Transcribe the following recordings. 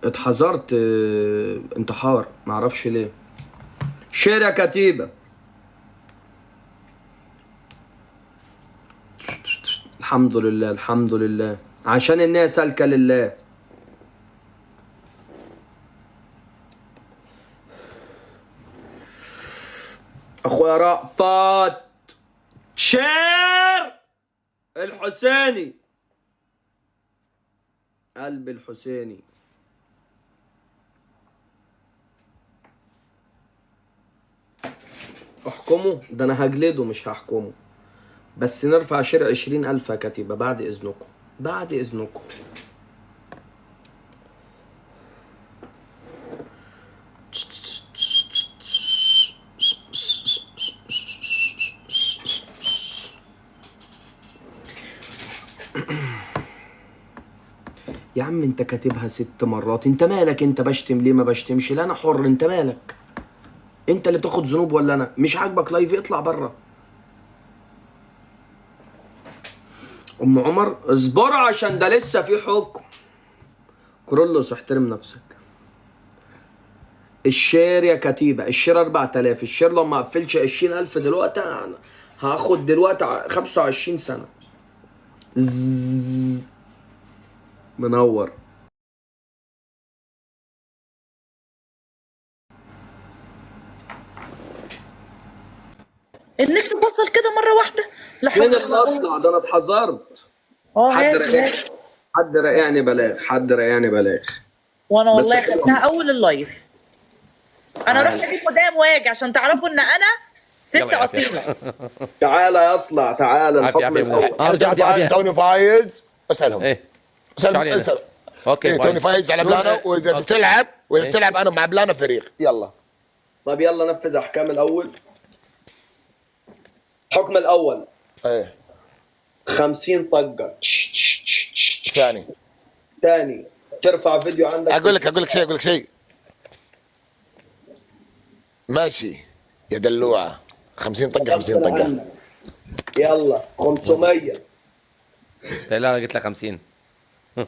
اتحذرت انتحار، معرفش ليه. شير يا كتيبة. الحمد لله الحمد لله، عشان النية سالكة لله. اخويا رأفت شير الحسيني، قلب الحسيني. احكمه ده، انا هجلده مش هحكمه، بس نرفع شير 20,000 يا كتيبة بعد اذنكم، بعد اذنكم. يا عم انت كاتبها 6 مرات، انت مالك؟ انت بشتم ليه ما بشتمش؟ لا انا حر، انت مالك؟ انت اللي بتاخد ذنوب ولا انا؟ مش عاجبك لايف اطلع بره. ام عمر اصبروا عشان ده لسه في حكم. كرولوس احترم نفسك. الشير يا كتيبة، الشير 4000، الشير لو ما قفلش 20,000 دلوقتي هاخد دلوقتي 25 سنة. منور. النت فصل كده مره واحده. لا فين حول ولا قوه. المصنع ده؟ انا اتحذرت. حد هات رقعني، هات. حد رقعني بلاغ، حد رقعني بلاغ. وانا بس والله خدتها اول اللايف. انا رحت اجيب مدام واجي عشان تعرفوا ان انا ست يلا يا اصيله. تعالى يا اصلع، تعالى عافية الحكم عافية من الاول. ارجع عافية. توني فايز اسالهم. ايه اسال اسال. اوكي إيه توني فايز على بلانا، واذا بتلعب واذا بتلعب انا مع بلانا فريق. يلا طب يلا نفذ احكام الاول. الحكم الاول ايه 50 طقه. ثاني. تاني ترفع فيديو عندك. اقول لك شيء ماشي يا دلوعه. 50 طقه 50 طقه. يلا 500. لا قلت له 50.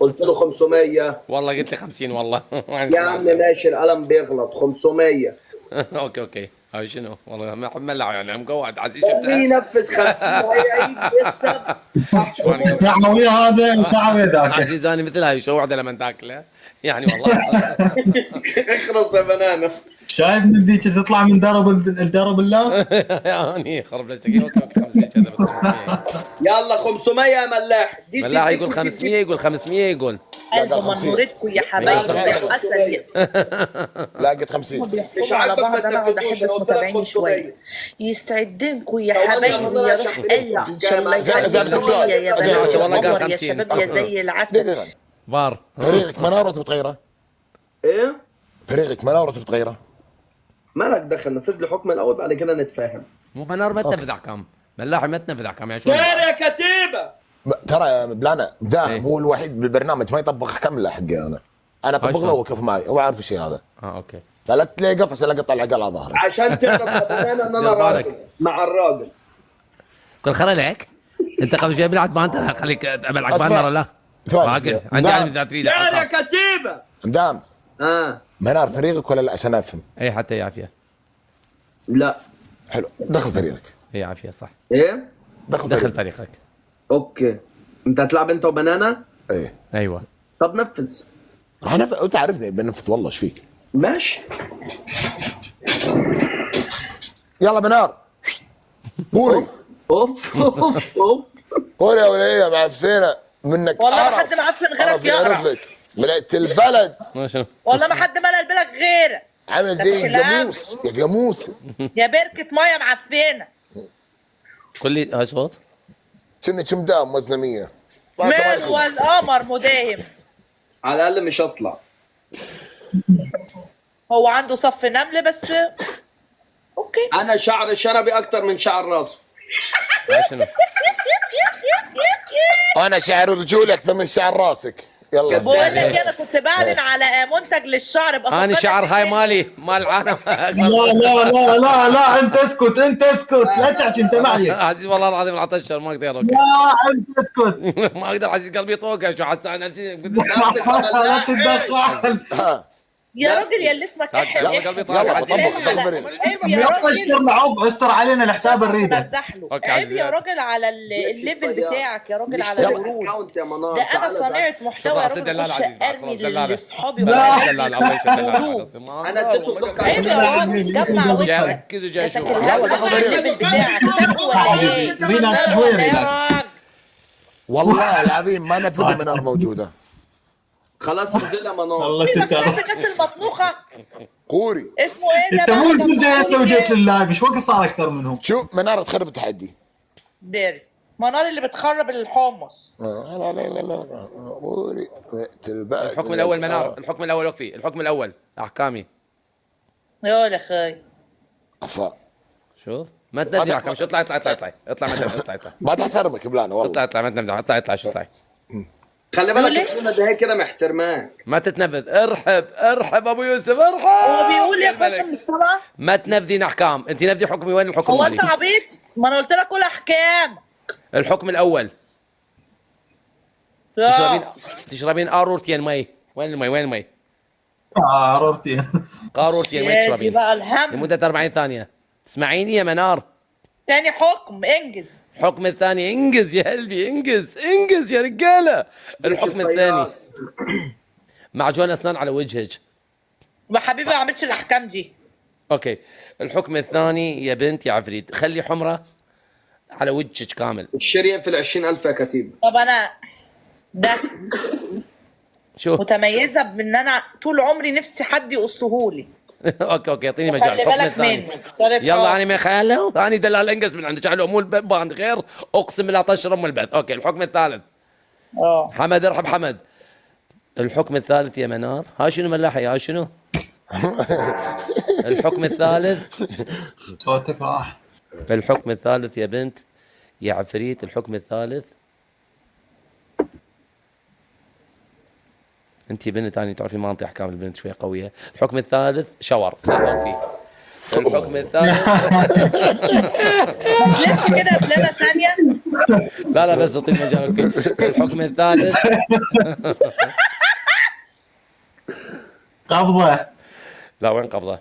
قلت له 500. والله قلت لي 50 والله. يا عم ماشي، القلم بيغلط. 500. اوكي هاي شنو والله ما ملع يعني مقعد عزيز مين شفتها. ينفذ 50 هيعيد يكسب. شعوي هذا وشعوي ذاك. عزيز انا مثل هاي شو وحده لما تاكله يعني والله. اخرس يا بنانه. شايف من ذيك تطلع من درب الله. يعني خرب لك اوكي 50 كذا 500. يلا 500 يا ملاح. ملاح يقول 500 يقول 500 يقول. قلب منورتكم يا حبايبي يا اسد. لا قلت 50. مش على عاجبك ما بعض. انا اقعد تنفذوش. احب انا قلت لك متابعيني 500. شويه. يسعدنكم يا طب حبايبي والله يا عشان روح بدك قلبي. ان شاء الله يخليكم يا بنات والله قال القمر يا 50. شباب يا زي العسل. بار فريقك مناره تتغيره. ايه فريقك مناره تتغيره. مالك دخل؟ نفذ لي الحكم الاول بعد كده نتفاهم. مو منار ما تنفذ احكام. ملاح ما تنفذ احكام يعني شو؟ شير يا كتيبه. ترى يا بلانا داخل إيه؟ هو الوحيد بالبرنامج ما يطبق احكام الا حقي انا اطبق له وقف معي، هو عارف الشيء هذا. اوكي لا تلاقي قفص الا قطع العقل على ظهري. عشان تعرف يا بنانه ان انا دير بالك. راجل مع الراجل. كل خير عليك. انت قبل شوي بلعت ما انت خليك ابلعك أسمع. بانر لا. ثواني. راجل عندي نعم. اذا تريد. شير يا كتيبه. مدام منار فريقك ولا لا عشان افهم؟ اي حتى هي عافيه. لا. حلو دخل فريقك. هي عافيه صح. ايه دخل دخل فريقك. فريقك. اوكي. انت هتلعب انت وبنانه؟ ايه ايوه طب نفذ. راح انت عارفني بنفذ والله ايش فيك. ماشي. يلا منار قولي اوف اوف اوف. قولي يا وليه معفنه منك. والله ما أعرف. حد معفن غيرك أعرف يقرا. يعرفك ملأت البلد. ما شو والله ما حد ملل بالك غيرك. عامله زي الجاموس يا جاموس. يا بركه ميه معفنه. قول لي هاي صوت. كني شمدان وزنه 100. مال والقمر مداهم. على الاقل مش اصلع. هو عنده صف نمل بس. اوكي. انا شعر شنبي اكتر من شعر راسه. هاي شنو؟ انا شعر رجولي اكثر من شعر راسك. يلا بقول لك انا كنت كنت بعلن على منتج للشعر بقى انا شعر هاي مالي مال العالم. لا لا لا لا لا، انت اسكت انت اسكت، لا تحكي انت معي. عزيز والله العظيم العطشر ما اقدر. لا انت اسكت. ما اقدر عزيز قلبي يطوق شو حاسس نفسي. لا تتدخل. يا لا. راجل يا اللي اسمك ساكت، احي يلا قلبي طالع. يلا بطبق تخبرين. عيب يا لا راجل. تشكر العب، استر علينا الحساب الريده. بفتح له. أوكي، عيب عزيز. يا راجل على الليفل بتاعك يا راجل على يلا الورود. اكونت يا منار. ده انا تعال صانعة بقى. محتوى شوف يا رصيد راجل دلال اخش عزيز، ارمي خلاص دلالة. لاصحابي دلال الله يشهد ورود. دلال. انا اديته الدقة عيب يا راجل جمع يا وجهك. ركز وجاي شوف. يلا دخل الليفل بتاعك سد ولا ايه؟ ريلاكس سد شوي ولا ايه يا ريلاكس. راجل؟ والله العظيم ما نفذ منار موجوده. خلاص انزل يا منار. الله في ستر. الناس المطنوخه قوري اسمه ايه ده انت بقى؟ مو تقول زي انت وجيت للايف، ايش وقت صار اكثر منهم؟ شوف منار تخرب التحدي. داري منار اللي بتخرب الحمص. لا لا لا لا قوري الحكم الاول منار، الحكم الاول وقفي، الحكم الاول احكامي. يا اخي افا شوف ما تنبذي احكام. شو اطلع اطلع اطلع اطلع اطلع ما تنبذي اطلع اطلع ما تحترمك بلانه والله. اطلع اطلع ما تنبذي اطلع اطلع شو اطلعي. خلي يقول بالك لي؟ انا ده هيك كده محترماك. ما تتنفذ. ارحب ارحب ابو يوسف ارحب. هو بيقول يا الملك. فاشل السبعه. ما تنفذين احكام. انت نفذي حكمي. وين الحكم هو انت مالي؟ عبيط؟ ما انا قلت لك قول احكام. الحكم الاول تشربين قارورتين مي. وين المي؟ وين المي؟ عرفتي. قارورتين مي يا دي تشربين بقى الهم. لمدة 40 ثانية. تسمعيني يا منار؟ تاني حكم انجز. الحكم الثاني انجز يا قلبي انجز انجز يا رجالة. الحكم الثاني معجون اسنان على وجهك. ما حبيبي ما عملتش الاحكام دي. اوكي. الحكم الثاني يا بنت يا عفريت خلي حمرة على وجهك كامل. الشريعة في 20,000 يا كتيب. طب انا ده شو متميزه بان انا طول عمري نفسي حد يقصهولي. اوكي اوكي اعطيني مجال. خلي الحكم بالك الثاني منه. ثالث يلا انا ما خاله انا دلال انقص من عندك على مو الباب عند غير اقسم بالله طشر ام البيت. اوكي الحكم الثالث حمد ارحب حمد. الحكم الثالث يا منار. هاي شنو ملاحي هاي شنو؟ الحكم الثالث. صوتك راح. الحكم الثالث يا بنت يا عفريت. الحكم الثالث انت بنت اني تعرفي ما انطي احكام البنت شويه قويه. الحكم الثالث شاور خلينا فيه. الحكم الثالث لسه كده بلبه ثانيه. لا لا بس اعطيني مجال. اوكي الحكم الثالث قبضه. لا وين قبضه؟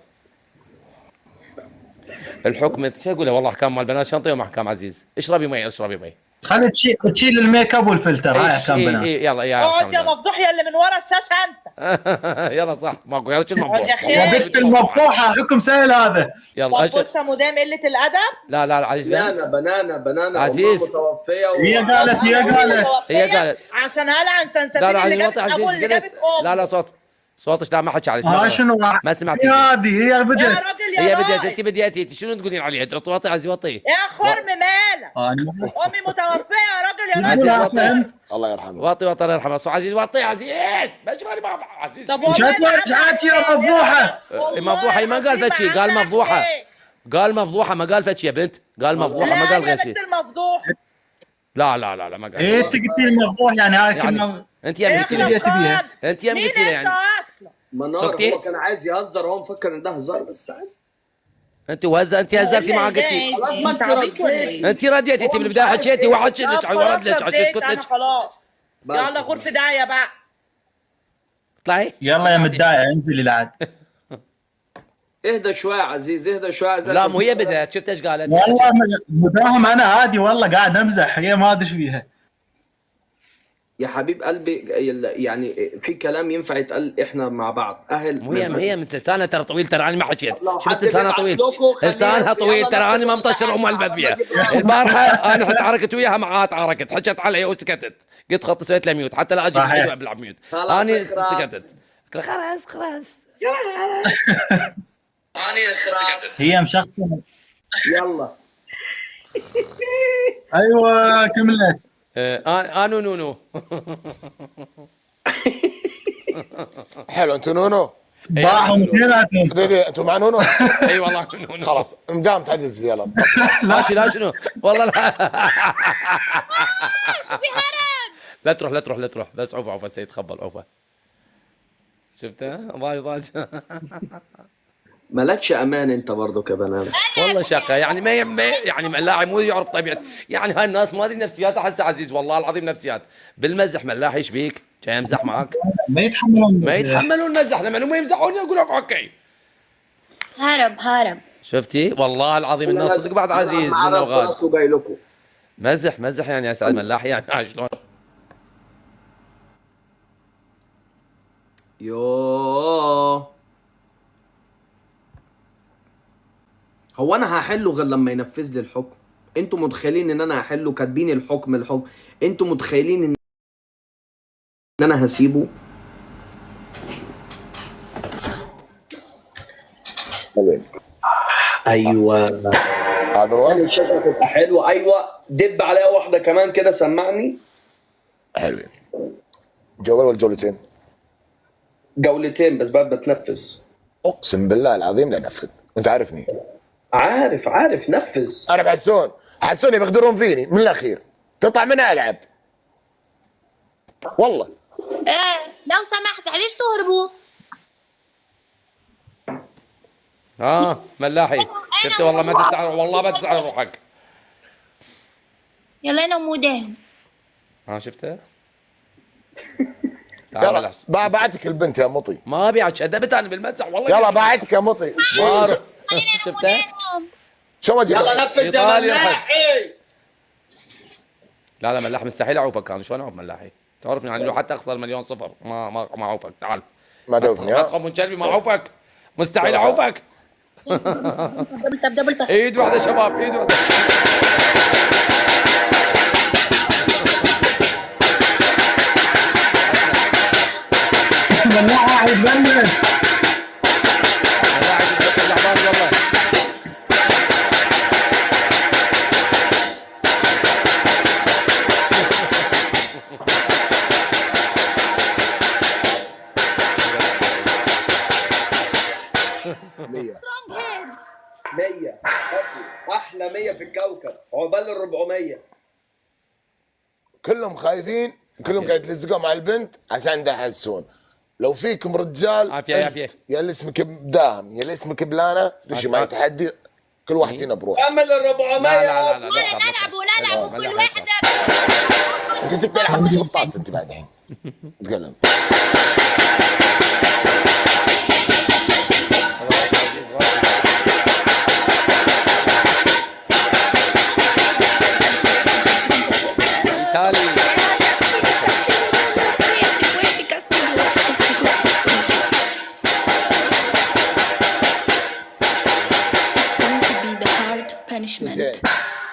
الحكم شو اقول والله احكام مال البنات شنطه احكام عزيز. اشربي مي اشربي مي. خلي تشيل الميك اب والفلتر. هاي احكام إيه بنات. إيه يلا يا اقعد يا مفضوح يا اللي من ورا الشاشه انت. يلا صح ماكو غير شو يا المفضوح. أخي. يا بنت المفتوحه حكم سهل هذا. يلا طب أشر. بص يا مدام قله الادب. لا لا لا عزيز لا. بنانا عزيز. أمها متوفية هي قالت هي قالت. عشان هلعن سنسبيل لا لا اللي عزيز جابت وطي ابو عزيز اللي قلت. جابت لا ام. لا صوتك لا ما حكي عليك. ها شنو ما سمعت. هذه هي يا بدت. راجل يا هي راجل. بديت انت بديتي شنو تقولين عليها؟ وطي عزيز وطي. يا خرم مالك. امي متوفيه يا راجل يا عزيز راجل. وطي الله يرحمه. وطي الله يرحمه. عزيز وطي عزيز مشغول ما عزيز. طب مش هتحكي يا مفضوحه. مفضوحه ما قال فشي قال مفضوحه. قال مفضوحه ما قال فشي يا بنت. قال مفضوحه ما قال غير شيء. لا يا بنت المفضوح. لا لا لا لا ما قال. ايه انت قلتي لي مفضوح يعني هاي كلمه. يعني انت يا قلت اللي لي تبيها. انت يا مين قلت لي انت يعني اصلا؟ منار سكتي؟ هو كان عايز يهزر وهو مفكر ان ده هزار بس عادي. انت هزرتي معاه قلتي خلاص ما انت رديت. انت رديتي انت بالبدايه حكيتي واحد شلك ورد لك اسكت انا لك. خلاص. بس. يلا غرفه داعيه بقى. اطلعي يلا يا متضايق انزلي لعد. اهدى شويه يا عزيز اهدى شويه يا عزيز. لا مو هي بدأت. شفت ايش قالت؟ والله مداهم انا عادي والله قاعد امزح، هي ما ادري ايش فيها. يا حبيب قلبي يعني في كلام ينفع يتقال احنا مع بعض اهل. مو هي من لسانها ترى طويل ترى انا ما حكيت. لو شفت حد لسانها بيبعت طويل. لكم خليها لسانها في- طويل يلا ترى انا ما ناخد مطشر ام الحلقة. البث فيها. نجيب لها. البارحه انا تعاركت وياها معها تعاركت حكت علي وسكتت. قلت خط سويت لها ميوت حتى لا اجي صحيح. بلعب ميوت. خلاص انا اخرس. سكتت. خلاص هي مشخصنه. يلا ايوه كملت. انا نونو. حلو انتوا نونو. باعهم اثنيناتهم. دقيقة انتوا مع نونو. اي والله نونو. خلاص مدام تعجز يلا. لا شنو والله لا. لا تروح بس عوفة سيد تخبل عوفة. شفتها ضايج ضايج. مالكش امان انت برضه كبنات. والله شقه يعني يعني ملاحي مو يعرف طبيعه، يعني هاي الناس ما ادري نفسيات احس عزيز والله العظيم نفسيات بالمزح. ملاحي ايش بيك؟ جاي امزح معك؟ ما يتحملون ما يتحملون المزح، لما هم يمزحون يقول لك اوكي. هرب. شفتي والله العظيم الناس صدق بعد عزيز منه وغاد. جاي لكم مزح يعني يا سعد ملاحي يعني شلون. يوه، هو انا هحله غير لما ينفذ لي الحكم؟ انتوا متخيلين ان انا هحله؟ كاتبين الحكم انتوا متخيلين ان انا هسيبه؟ ايوه هذا هو الشاشه تبقى حلوه. ايوه دب عليها واحده كمان كده، سمعني. حلوين. جولة ولا جولتين؟ جولتين بس بعد بتنفذ. اقسم بالله العظيم لا نفذ، انت عارفني. عارف نفذ. انا بحسوني بيقدرون فيني من الاخير، تطلع منها العب والله. لو سمحت ليش تهربوا؟ ملاحي شفتي والله ما تسعر، والله ما تسعر روحك. يلا انا ومودين. شفتها؟ يلا باعتك البنت يا مطي. ما ابي شدبت انا بالمزح والله. يلا باعتك يا مطي. شفتها؟ شو وجهك؟ يلا نفذ يا ملاحي. لا ملاح مستحيل اعوفك انا، شلون اعوف ملاحي؟ تعرفني يعني لو حتى اخسر مليون صفر ما اعوفك. تعال ما تعوفني ادخل من كلبي ما اعوفك، مستحيل اعوفك. دبلت. ايد واحده شباب، ايد واحده. ملاحة هيتجنن. ملاحي تتذكر الاحباب والله. مية. 100 احلى 100 في الكوكب، عقبال ال 400. كلهم خايفين، كلهم قاعد يتلزقوا مع البنت عشان ده يحسون. لو فيكم رجال عافية. يا اللي اسمك داهم يا اللي اسمك بلانا دشوا معي تحدي، كل واحد فينا بروح. كمل ال 400. لا نلعبوا كل واحدة. انت زك تلعب بيجي بالطاس انت بعد الحين تتكلم.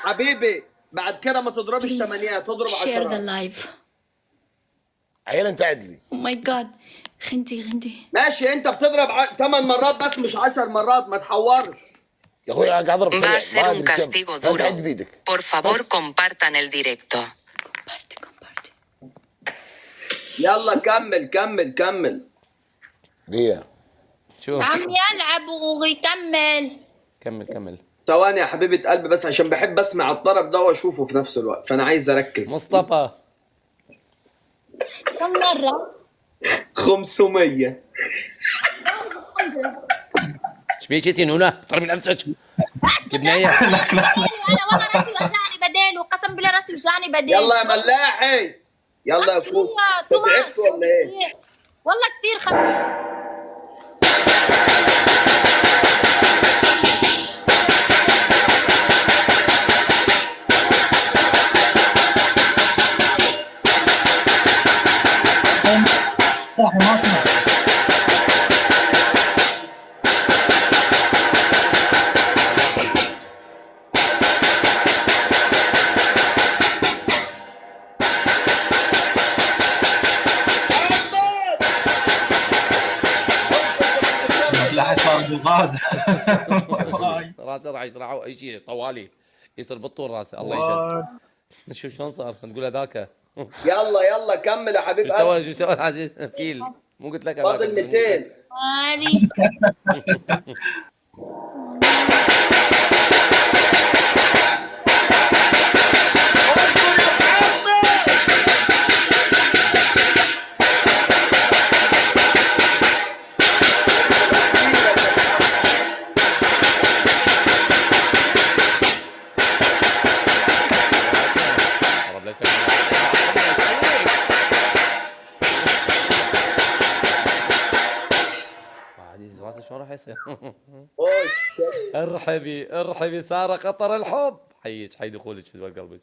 حبيبي بعد كده ما تضربش 8، تضرب 10. عيال انت عدلي. او ماي جاد. خنتي ماشي، انت بتضرب 8 مرات بس مش 10 مرات، ما تحورش. يا اخوي قاعد اضرب Va a ser un castigo duro. Por favor, compartan el directo. كومبارتي. يلا كمل. دي شوف عم يلعب ويكمل. كمل. ثواني يا حبيبة قلبي بس عشان بحب اسمع الطرب ده واشوفه في نفس الوقت، فانا عايز اركز. مصطفى كم مرة؟ 500. ايش بيك انت نونا؟ احترمي نفسك. جبنايه. انا والله راسي وجعني بدين، وقسم بالله راسي وجعني بدين. يلا يا ملاحي، يلا يا فوق. تعبت ولا ايه؟ والله كثير 5. ما اسمع. ملاحة صار بالغاز. راسه راح يشرحوا اي شيء طوالي يصير بالطول راسه. الله يجزاك. نشوف شلون صار، نقول هذاك. يلا كمل يا حبيب قلبي. شو سوى عزيز فيل؟ مو قلت لك فاضل 200. ماري. راسي شلون راح يصير؟ اوش ارحبي ساره قطر الحب. حيك حي دخولك في قلبك.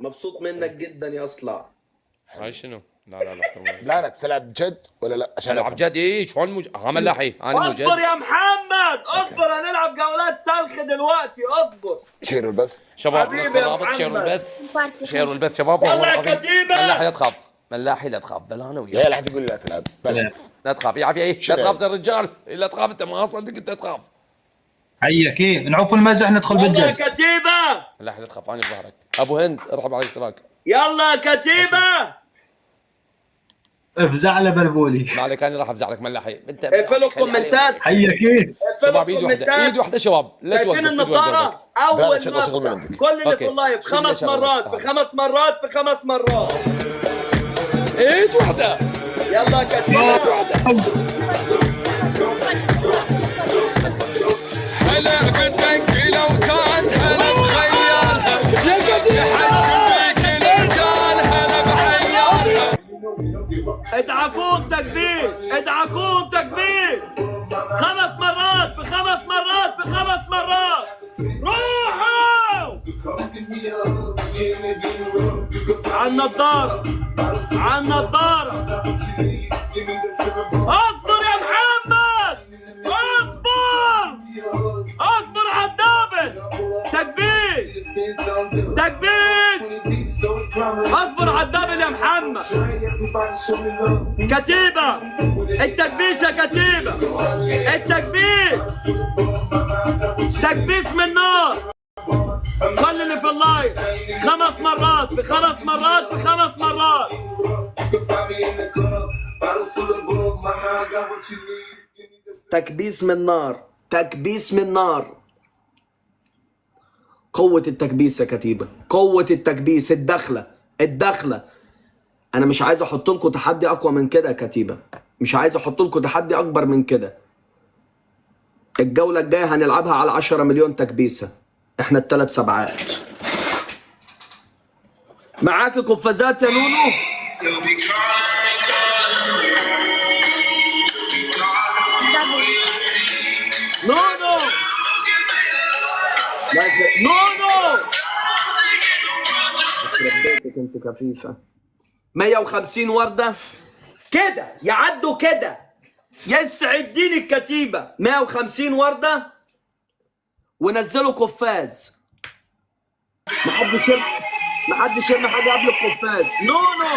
مبسوط منك جدا يا اصلع. هاي شنو؟ لا لا لا تلعب جد ولا لا؟ عشان العب أفهم. جد. ايه شلون ملاحي انا مو جد. اصبر يا محمد اصبر، هنلعب جولات سلخ دلوقتي، اصبر. شير البث شباب حبيبي نص يا الرابط محمد. شيروا البث شباب. يلا يا كتيبة. ملاحي لا تخاف، ملاحي لا تخاف، بلا انا وياك. يا لا حد يقول لي لا تلعب. بلا. لا تخاف يا عافية. ايه لا شنو؟ تخاف يا رجال، لا تخاف انت، ما اصدق انت تخاف. حيك ايه نعوف المزح ندخل يلا يا بالجد. كتيبة. ملاحي لا تخاف، انا بظهرك. ابو هند ارحب على الاشتراك. يلا يا كتيبة. افزع له بلبولي. ما عليك انا راح افزعلك ملاحي. انت اقفلوا الكومنتات. حيك ايه اقفلوا شباب ايد واحدة الكومنتات. ايد واحدة شباب. لا شايفين توقف النظارة؟ لا، أول شغل من مرة عندك. كل اللي أوكي. في اللايف كل اللي 5 شغل. مرات في 5 مرات في 5 مرات. ايد واحدة. يلا يا كتيبة. هلا بدك لو كانت هلا بخيالها يا قديم يحشمك الرجال هلا بعيالها. ادعكوهم تكبيس، ادعكوهم تكبيس. 5 مرات في 5 مرات في 5 مرات. روحوا على النضارة، على النضارة. اصبر يا محمد، اصبر اصبر على الدبل. تكبيس تكبيس. اصبر على الدبل يا محمد. كتيبة التكبيس يا كتيبة، التكبيس تكبيس من نار. كل اللي في اللايف 5 مرات في 5 مرات في 5 مرات. تكبيس من نار، تكبيس من نار. قوة التكبيس يا كتيبة، قوة التكبيس. الدخلة. أنا مش عايز أحط لكم تحدي أقوى من كده يا كتيبة، مش عايز أحط لكم تحدي أكبر من كده. الجولة الجاية هنلعبها على 10 مليون تكبيسة، إحنا ال3 سبعات. معاك قفازات يا نونو؟ نونو نونو بيتك انت كفيفة. 150 وردة كده يعدوا كده. يسعد دين الكتيبة. 150 وردة ونزلوا قفاز. محدش يرمي حاجة قبل القفاز. نونو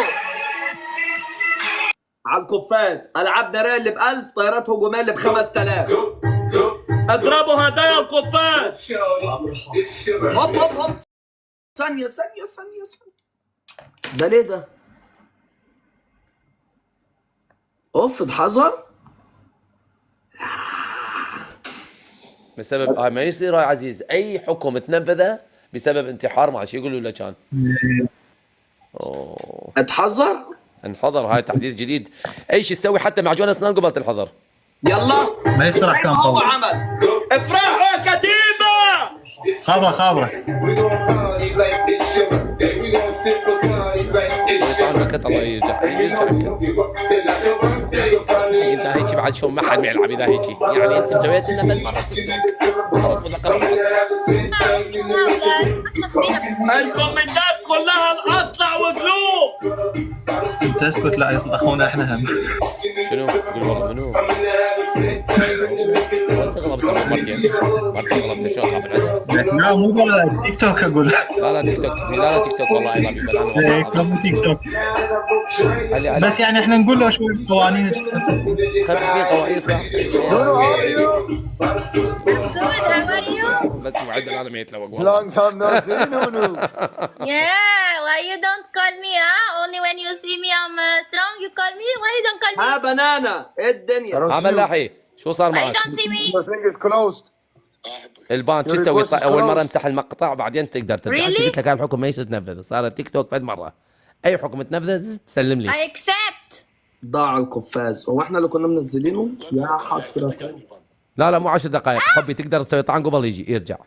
على القفاز. ألعاب دراية اللي ب1000، طيارات هجومية اللي ب5000. اضربوا هدايا القفاز. هوب هوب هوب. ثانية. ده ليه ده؟ اوف حذر. بسبب ما يصير يا عزيز اي حكم تنفذه بسبب انتحار. ما يقولوا له كان اوه اتحذر. انحضر. هاي تحديث جديد. اي شيء تسوي حتى معجون اسنان قبل تنحضر. يلا ما يصير احكام هو طول. عمل. افرحوا يا كتيبة. خبره تعال مكت الله يجزاك. اذا هيك بعد شو ما حد يلعب اذا هيك يعني انت سويت لنا بالمره. الكومنتات كلها الاصلع وقلوب. انت اسكت. لا يصل اخونا احنا هم. شنو؟ قول والله منو؟ استغربت مرتين غلبت شو غلبت عنده؟ لا مو ذا تيك توك اقول. لا تيك توك. لا تيك توك والله اي لاف يو. مو تيك توك. بس يعني احنا نقول له شوي قوانين. خلي قوانين صح. Good, how are you? بس موعد العالم يتلوق لونج تايم نو سي نونو. Yeah, why Why you don't call me, huh? Only when you see me I'm strong you call me. Why you don't call me? ها بنانا ايه I الدنيا؟ don't see عمل you. لاحي شو صار Why you معك؟ don't see me? Your fingers closed. البان شو Your تسوي؟ request is اول مره closed. امسح المقطع وبعدين تقدر ترجع. Really? قلت لك هاي الحكم ما يصير تنفذ، صار تيك توك فد مره اي حكم تنفذ تسلم لي. I accept. ضاع القفاز، هو احنا اللي كنا منزلينه؟ يا حسرة. لا لا مو 10 دقائق حبي، تقدر تسوي طعن قبل يجي يرجع.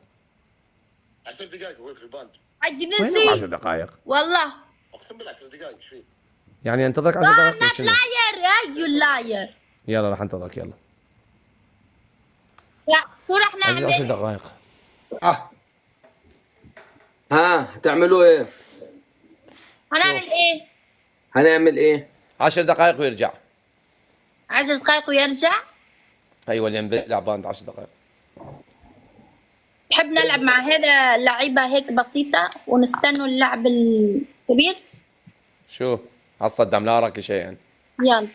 10 دقائق هو في البند. I didn't وين 10 see. دقائق؟ والله. اقسم بالله 10 دقائق ايش فيه؟ يعني انتظرك 10 No, I'm دقائق not شنو؟ liar. You liar. يلا راح انتظرك يلا. لا شو رح عزيز 10 نعمل؟ دقائق. ها هتعملوا ايه؟ هنعمل ايه؟ هنعمل ايه؟ 10 دقائق ويرجع. 10 دقايق ويرجع؟ ايوه اللي بيلعب باند 10 دقائق. تحب نلعب مع هذا لعيبة هيك بسيطة ونستنوا اللعب الكبير؟ شو؟ عالصدام لا اراك شيئا. يلا.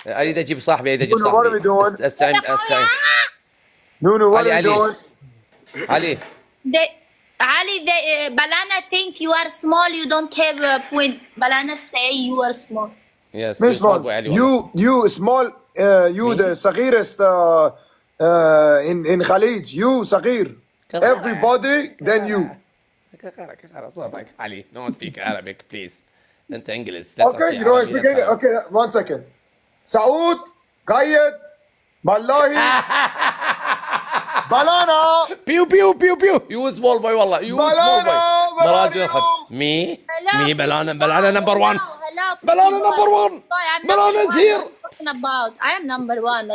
اريد اجيب صاحبي، اريد اجيب What are we صاحبي. doing? استعين. Nuno, what Ali, are you Ali. doing? علي Ali, Balana think you are small, you don't have a point. Balana say you are small. يس مش small. You small. You the صغيرest in Khalid. You صغير. Everybody then you. صوتك علي don't speak Arabic please. انت انجلش. Okay, you don't speak English. Okay, 1 second. سعود قيد والله بلانا بيو بيو بيو بيو يو سمول بوي والله يو سمول بلانا، بوي. بلانا. مراجع خد مي مي بلانا نمبر 1. Hello. بلانا نمبر 1. I'm بلانا number is one. here. What are you talking about? I am number one.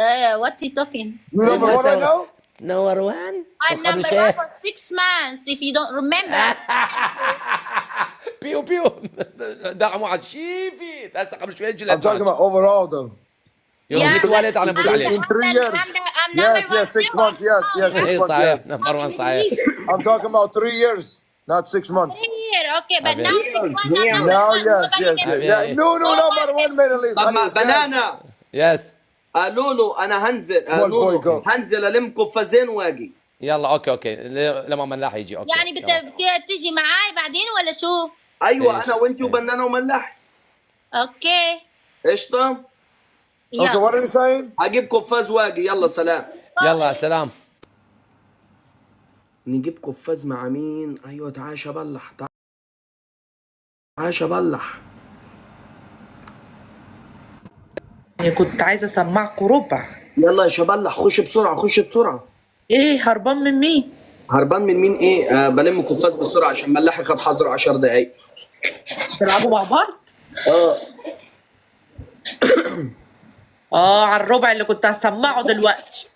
What are you talking? You number 1 right now? نمبر 1. I'm number one for 6 months. If you don't remember. بيو بيو دعموا على الشيفي هسه قبل شوي I'm talking about overall though. يوم جيت الوالد انا بقول عليه. In 3 years. I'm number Yes, one. yes, 6 months. Yes, 6 ايه months. صحيح Yes. نمبر 1 صحيح. I'm talking about 3 years, not 6 months. Here, okay, but Okay. now 6 months I'm number Now, one. yes, Nobody yes, can- yes. Okay. Yeah, no, number 1 Middle East. طب Khalid, yes. بنانا يس قالوا له انا هنزل، Small قالوا له boy, go. هنزل الم قفازين واجي. يلا اوكي لما ملاح يجي اوكي. يعني تيجي معاي بعدين ولا شو؟ ايوه إيش؟ انا وانت وبنانا وملاح. اوكي. قشطه. Okay, يلا. what are you saying? هجيب قفاز واجي، يلا سلام. يلا سلام. نجيب قفاز مع مين؟ ايوه تعال شبلح، تعال شبلح. يعني كنت عايزه اسمعكم ربع. يلا يا شبلح خش بسرعه، خش بسرعه. ايه هربان من مين؟ هربان من مين ايه؟ بلم قفاز بسرعه عشان ملاح خد حظره 10 دقايق. تلعبوا مع بعض؟ اه على الربع اللي كنت هسمعه دلوقتي.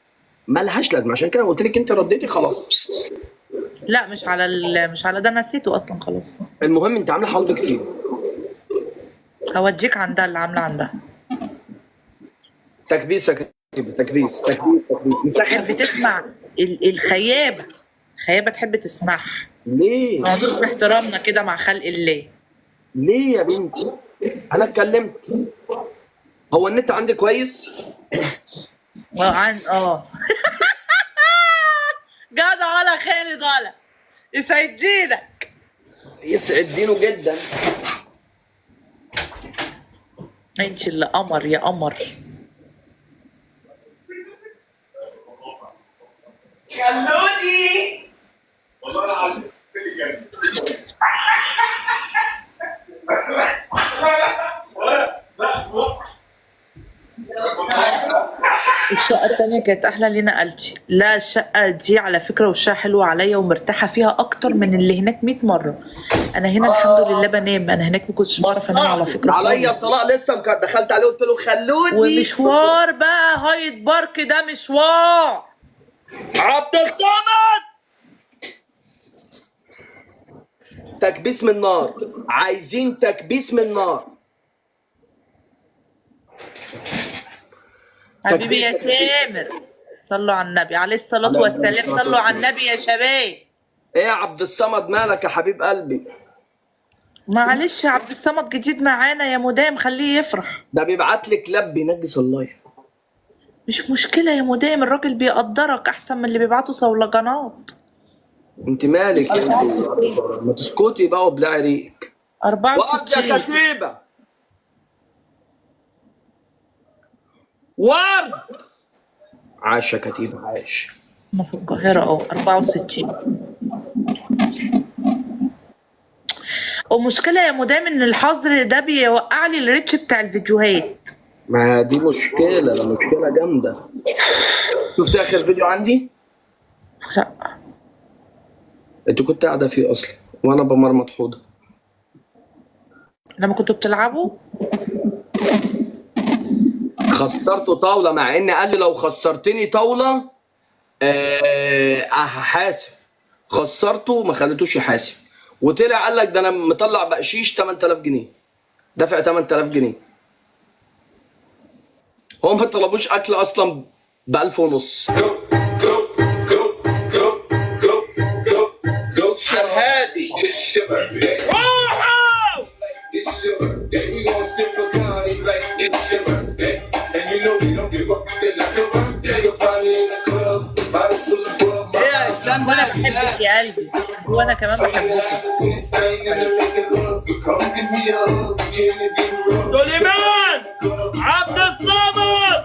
ملهاش لازمه، عشان كده قلت لك انت رديتي خلاص. لا مش على ده، نسيته اصلا خلاص. المهم انت عامله حوض كتير. هوديك عندها اللي عامله عندها. تكبيس يا كتيبة، تكبيس تحب تسمع الخيابه. خيابه تحب تسمعها. ليه؟ ما نقعدوش باحترامنا كده مع خلق الله. ليه يا بنتي؟ انا اتكلمت. هو النت عندي كويس؟ جدع على خالد على يسعد دينك. يسعد دينه جدا. انت اللي قمر يا قمر. خلوني والله العظيم. الشقة التانية كانت أحلى اللي نقلتي. لا الشقة دي على فكرة وشها حلوة عليا ومرتاحة فيها أكتر من اللي هناك 100 مرة. أنا هنا الحمد لله بنام، أنا هناك ما كنتش بعرف أنام على فكرة عليا خالص. طلاق لسه، دخلت عليه قلت له خلوني. ومشوار بقى هايد بارك ده مشوار. عبد الصمد تكبيس من نار، عايزين تكبيس من نار. حبيبي يا تامر صلوا على النبي عليه الصلاة والسلام. صلوا على النبي يا شباب. ايه يا عبد الصمد مالك يا حبيب قلبي؟ معلش يا عبد الصمد جديد معانا يا مدام، خليه يفرح. ده بيبعت لي كلاب بينجس اللايف. مش مشكلة يا مدام، الراجل بيقدرك أحسن من اللي بيبعتوا صولجانات. انت مالك يا انت؟ ما تسكتي بقى وبلعي ريقك. وقف يا 64. كتيبة. ورد. عاش يا كتيبة، عاش. انا في القاهرة 64. ومشكلة يا مدام ان الحظر ده بيوقع لي الريتش بتاع الفيديوهات. ما دي مشكلة، ده مشكلة جامدة. شفت آخر فيديو عندي؟ لا أنت كنت قاعدة فيه أصلا وأنا بمرمط حوضة. لما كنتوا بتلعبوا خسرته طاولة، مع إن قال لي لو خسرتني طاولة هحاسب. خسرته ما خليتوش يحاسب، وطلع قال لك ده أنا مطلع بقشيش 8000 جنيه، دافع 8000 جنيه. هم ما طلبوش أكل أصلا ب 1500. هادي ايه يا اسلام؟ وانا بحبك يا قلبي، وانا كمان بحبك. سليمان عبد الصمد.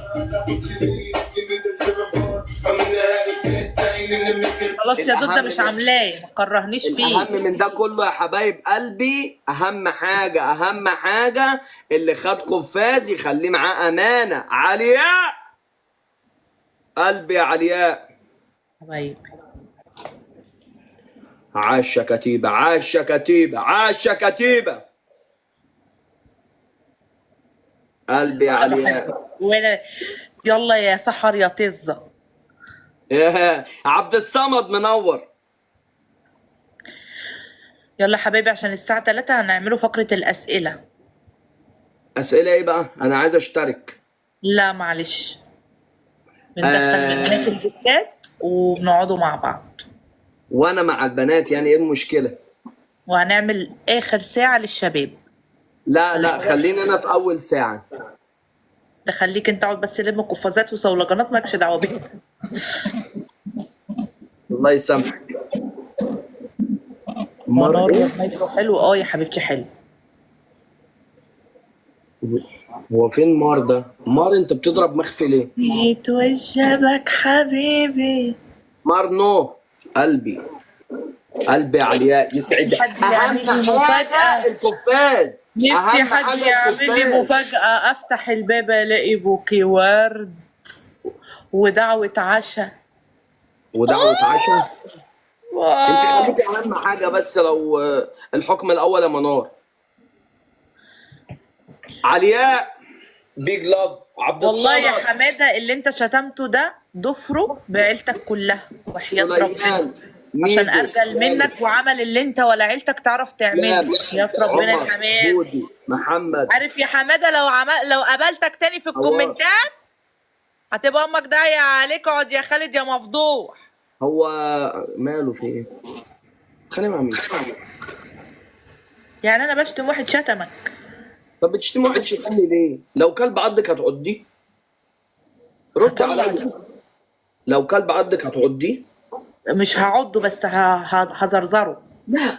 خلاص يا دودة مش عاملاه، ما تكرهنيش فيه. الاهم من ده كله يا حبايب قلبي، اهم حاجه اللي خد قفاز يخليه معاه امانه. علياء قلبي يا علياء. حبايبي عاش يا كتيبه، عاش يا كتيبه، عاش يا كتيبه. قلبي يا علياء. وانا يلا يا سحر يا طزة. ايه عبد الصمد منور. يلا حبايبي عشان الساعة 3 هنعمله فقرة الأسئلة. اسئله ايه بقى؟ انا عايز اشترك. لا معلش، بندخل البنات البيتات وبنقعدوا مع بعض، وانا مع البنات، يعني ايه المشكله؟ وهنعمل آخر ساعة للشباب. لا خليني انا في اول ساعه. تخليك انت اقعد بس لم قفازات وصولجانات، مالكش دعوة بيها. الله يسامحك. منار ايه؟ والمايكرو حلو. يا حبيبتي حلو. هو فين مار ده؟ مار انت بتضرب مخفي ليه؟ جيت وجبك حبيبي. مار نو. قلبي يا علياء يسعد. حد يعمل لي اهم مفاجأة. حاجه القفاز. نفسي أهم حد حاجة يعمل لي القفاز. مفاجأة، افتح الباب الاقي بوكي ورد ودعوة عشاء. ودعوة عشاء. انت واو. خليكي اهم حاجه بس لو الحكم الاول يا منار. علياء بيج لاف. عبد والله يا الصمد. حمادة اللي انت شتمته ده ضفره بعيلتك كلها وحياة ربنا، سليمان عشان ميدو. ارجل منك وعمل اللي انت ولا عيلتك تعرف تعمله. يا ربنا يا عمر، حماد. بودي، محمد. عارف يا حماده لو قابلتك تاني في الكومنتات هتبقى امك داعيه عليك. اقعد يا خالد يا مفضوح. هو ماله في ايه؟ خلينا مع مين؟ يعني انا بشتم واحد شتمك؟ طب بتشتمي واحد شتمني ليه؟ لو كلب عضك هتعضيه؟ رد عليا. لو كلب عضك هتعضيه؟ مش هعضه بس هزرزره. لا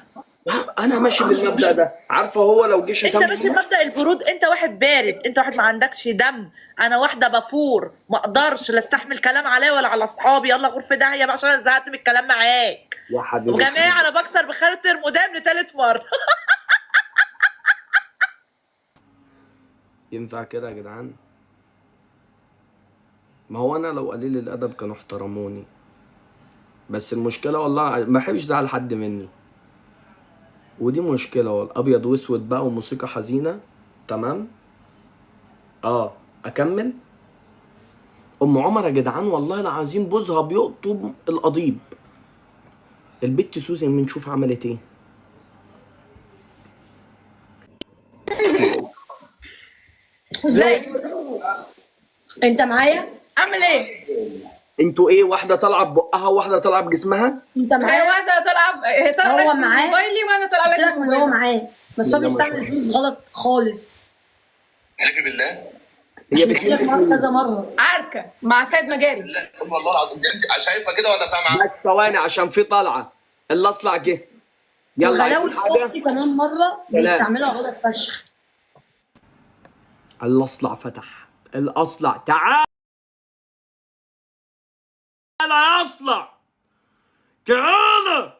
انا ماشي بالمبدأ ده. عارفه هو لو جه انت شتمني ماشي بمبدأ البرود. انت واحد بارد، انت واحد ما عندكش دم. انا واحده بفور، ما اقدرش لا استحمل كلام عليا ولا على اصحابي. يلا غرفه داهيه بقى عشان انا زهقت من الكلام معاك. يا حبيبي. وجماعه انا بكسر بخاطر مدام لتالت مره. ينفع كده يا جدعان؟ ما هو انا لو قليل الادب كانوا احترموني، بس المشكله والله ما بحبش ازعل حد مني، ودي مشكله والله. ابيض واسود بقى وموسيقى حزينه. تمام. اكمل. ام عمر يا جدعان والله العظيم بوزها بيقطب القضيب. البت سوزي اما نشوف عملت ايه. ازيك؟ انت معايا؟ اعمل ايه؟ انتوا ايه؟ واحده طالعه ببقها وواحده طالعه بجسمها. انت معايا؟ واحدة طالعة هو معاه؟ موبايلي وانا طالعة لك سيبك من هو معاه، بس هو لا، بيستعمل الفلوس غلط خالص. حلفي بالله. هي قلت لك مرة كذا مرة. عركة مع سيد مجاري. لا والله العظيم انت شايفه كده ولا سامعه؟ بس ثواني عشان في طلعه. اللي اصلع جه. يلا عايز وغلاوة حاجه؟ اختي كمان مره بيستعملها غلط فشخ. الاصلع فتح، الاصلع تعال يا اصلع، تعال.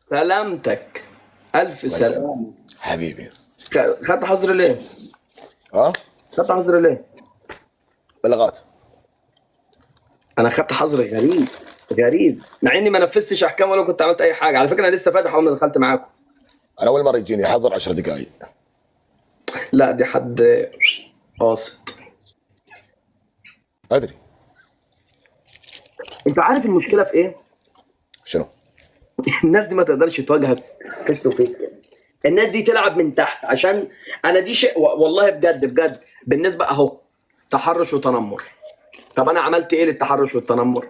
سلامتك، الف سلامه حبيبي. خدت حظر ليه؟ ها؟ خدت حظر ليه؟ بلاغات. انا خدت حظر غريب غريب، مع اني ما نفذتش احكام ولا كنت عملت اي حاجه. على فكره انا لسه فاتح اول ما دخلت معاكم. انا اول مره يجيني حظر 10 دقائق. لا دي حد قاصد. ادري. انت عارف المشكله في ايه؟ شنو؟ الناس دي ما تقدرش تواجهك فيس تو فيس. الناس دي تلعب من تحت، عشان انا دي شيء والله بجد بجد بالنسبه اهو تحرش وتنمر. طب انا عملت ايه للتحرش والتنمر؟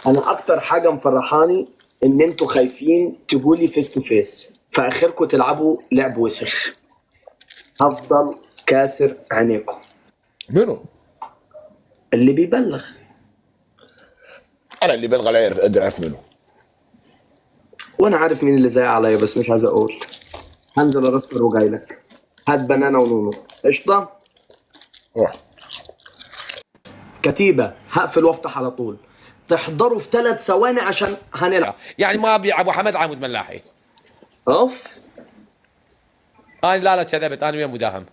انا اكتر حاجه مفرحاني ان انتوا خايفين تقولي فيس تو فيس، فاخركم تلعبوا لعب وسخ. هفضل كاسر عينيكم. منو؟ اللي بيبلغ. انا اللي بلغ علي ادري اعرف منو. وانا عارف مين اللي زي عليا بس مش عايز اقول. هنزل ارسل وجاي لك. هات بنانا ونونو قشطه. روح. كتيبه هقفل وافتح على طول. تحضروا في 3 ثواني عشان هنلعب. يعني ما ابي ابو حمد عمود ملاحي. اوف. انا لا كذبت، انا ويا مداهم.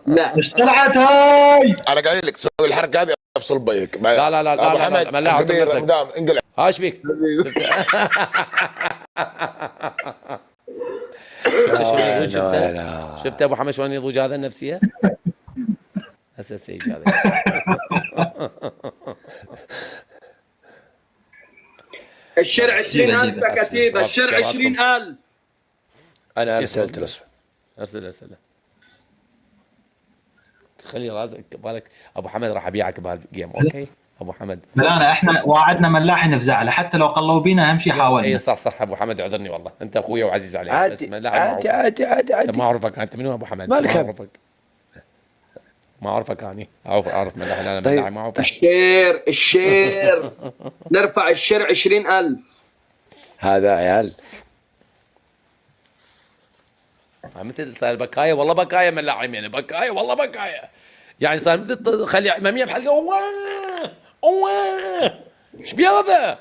لا ايش طلعت هاي؟ انا قايل لك سوي الحركه هذه افصل بيك. لا لا لا ابو لا حمد ملاحي كبير مدام انقلع. ايش بيك؟ شفت ابو حمد شلون يضوج هذا النفسيه؟ هسه سيج هذا. الشرع 20,000 يا كتيبه، الشرع 20,000. انا ارسلت له. ارسل خلي راسك بالك. ابو حمد راح ابيعك بهالجيم. اوكي ابو حمد. لا احنا وعدنا ملاحي نفزع له حتى لو قلوا بينا، اهم شيء حاولنا. اي صح ابو حمد اعذرني والله، انت اخويا وعزيز علي. عادي عادي ما اعرفك انت منو ابو حمد؟ مالك؟ ما اعرفك يعني. اعرف ملاحي انا طيب. ملاحي ما اعرفك. الشير نرفع الشير 20,000. هذا عيال مثل صار بكايه والله بكايه ملاحي يعني بكايه والله بكايه. يعني صار مثل خلي اماميه بحلقه. اوه ايش بيه هذا؟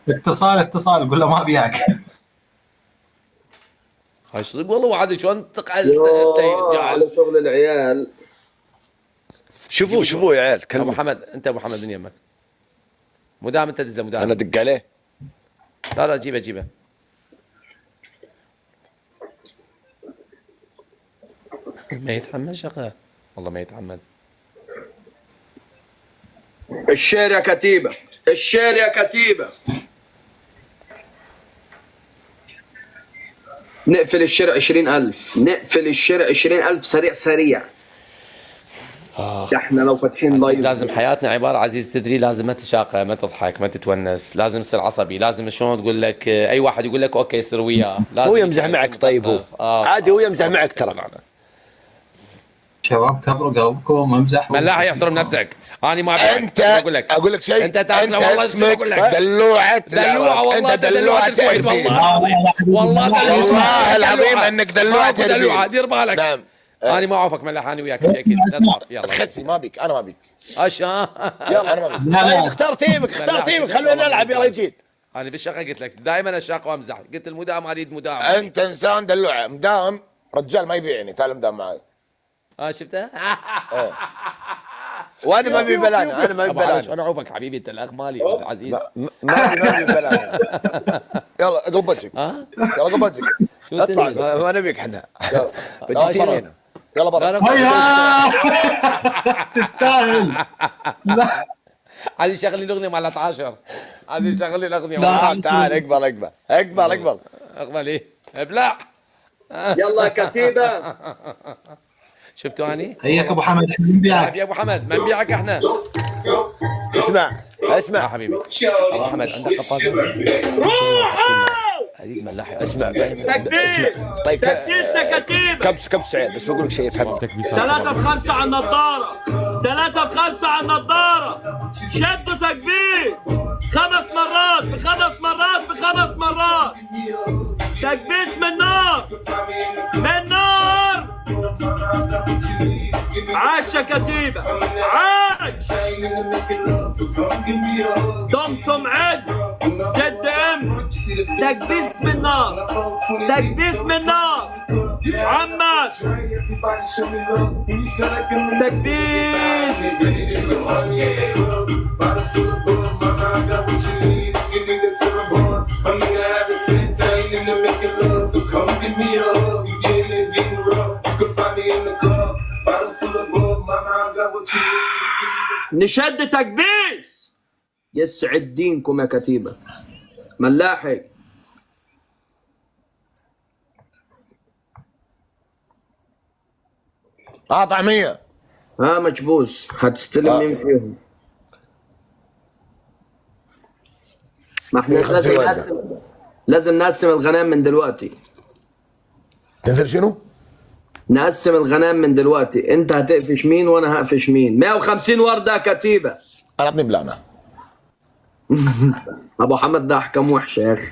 اتصال قول له ما ابيعك. هاي صدق والله وعاد شلون تقعد على شغل العيال. شوفوا يا عيال ابو كلمه. حمد انت ابو حمد من يمك مدام انت تدز مدام. انا ادق عليه. لا جيبه ما يتحمل شغله والله ما يتحمل. الشير يا كتيبه، الشير يا كتيبه. نقفل الشير 20,000، نقفل الشير 20,000 سريع. احنا لو فاتحين لايف لازم حياتنا عباره عزيز تدري، لازم ما تشاقه، ما تضحك، ما تتونس، لازم تصير عصبي، لازم شلون تقول لك اي واحد يقول لك اوكي يصير وياه. هو يمزح معك طيب هو عادي هو يمزح معك ترى. شباب كبروا قلبكم امزحوا. ملاحي احترم نفسك. انا ما انت اقول لك شيء. انت اسمك دلوعه والله انت دلوعه اربيل. والله العظيم انك دلوعه اربيل. دير بالك. نعم. انا ما اعرفك ملاحي انا وياك اكيد. يلا تخسي ما بيك انا ما بيك. يلا انا ما بيك. طيب اختار تيمك خلونا نلعب يا رجال. انا بالشقه قلت لك دائما اشاق وامزح. قلت المدام اريد مدام. انت انسان دلوعه مدام رجال ما يبيعني. تعال مدام معي. شفتها؟ وانا ما ابي بلانا. انا ما ابي بلانا. انا اعوفك حبيبي انت الاخ مالي عزيز. ما ابي بلانا. يلا قلب وجهك. يلا قلب وجهك. اطلع ما نبيك احنا. يلا يلا برا. تستاهل. هذه شغلي الاغنيه مال 13. هذه شغلي الاغنيه. تعال اقبل اقبل ايه؟ ابلع. يلا كتيبه. شفتوا اني؟ هيك ابو حمد احنا بنبيعك يا ابو حمد ما نبيعك احنا. اسمع يا حبيبي ابو حمد عندك قفازات؟ حديد ملاحي اسمع تكبير. اسمع طيب تكبيس يا كتيبة. كبس عيب بس بقول لك شيء افهمني. 3 ب5 على النضارة. 3 ب5 على النضارة. شدوا تكبيس 5 مرات ب5 مرات ب5 مرات. تكبيس من نار من نار. عاش يا كتيبة عاش. دمتم عز سد ام. تكبيس من نار تكبيس من نار. عمك تكبيس. نشد تكبيس. يسعد دينكم يا كتيبة. ملاحق طعمية. مكبوس. هتستلم مين فيهم؟ ما احنا لازم نقسم الغنائم من دلوقتي. تنزل شنو؟ نقسم الغنائم من دلوقتي. انت هتقفش مين وانا هقفش مين. 150 وردة كتيبة. انا اعطني بلعنة. ابو حمد ده احكام وحشة يا اخي.